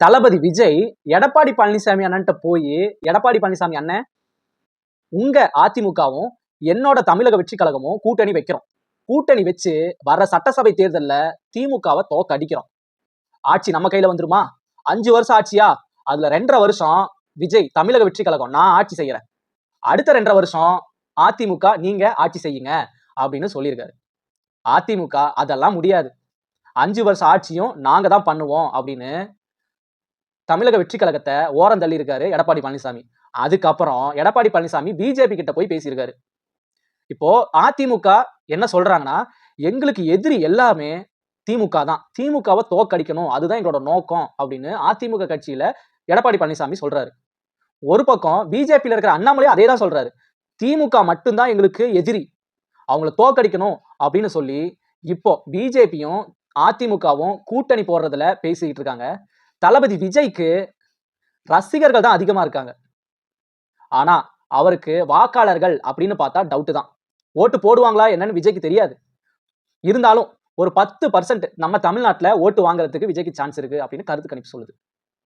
தளபதி விஜய் எடப்பாடி பழனிசாமி அண்ணன்ட்ட போய், எடப்பாடி பழனிசாமி அண்ணன், உங்க அதிமுகவும் என்னோட தமிழக வெற்றி கழகமும் கூட்டணி வைக்கிறோம். கூட்டணி வச்சு வர சட்டசபை தேர்தல்ல திமுகவை தோக்கடிக்கிறோம். ஆட்சி நம்ம கையில வந்துருமா? 5 வருஷம் ஆட்சியா? அதுல 2.5 வருஷம் விஜய் தமிழக வெற்றி கழகம் நான் ஆட்சி செய்யறேன். அடுத்த 2.5 வருஷம் அதிமுக நீங்க ஆட்சி செய்யுங்க அப்படின்னு சொல்லியிருக்காரு. அதிமுக அதெல்லாம் முடியாது, 5 வருஷம் ஆட்சியும் நாங்க தான் பண்ணுவோம் அப்படின்னு தமிழக வெற்றி கழகத்தை ஓரம் தள்ளி இருக்காரு எடப்பாடி பழனிசாமி. அதுக்கப்புறம் எடப்பாடி பழனிசாமி பிஜேபி கிட்ட போய் பேசியிருக்காரு. இப்போ அதிமுக என்ன சொல்றாங்கன்னா, எங்களுக்கு எதிரி எல்லாமே திமுக தான், திமுகவை தோக்கடிக்கணும், அதுதான் எங்களோட நோக்கம் அப்படின்னு அதிமுக கட்சியில எடப்பாடி பழனிசாமி சொல்றாரு. ஒரு பக்கம் பிஜேபியில இருக்கிற அண்ணாமலை அதே தான் சொல்றாரு. திமுக மட்டும்தான் எங்களுக்கு எதிரி, அவங்கள தோக்கடிக்கணும் அப்படின்னு சொல்லி இப்போ பிஜேபியும் அதிமுகவும் கூட்டணி போடுறதுல பேசிக்கிட்டு இருக்காங்க. தளபதி விஜய்க்கு ரசிகர்கள் தான் அதிகமா இருக்காங்க. ஆனா அவருக்கு வாக்காளர்கள் அப்படின்னு பார்த்தா டவுட் தான். ஓட்டு போடுவாங்களா என்னன்னு விஜய்க்கு தெரியாது. இருந்தாலும் ஒரு 10% நம்ம தமிழ்நாட்டுல ஓட்டு வாங்குறதுக்கு விஜய்க்கு சான்ஸ் இருக்கு அப்படின்னு கருத்து கணிப்பு சொல்லுது.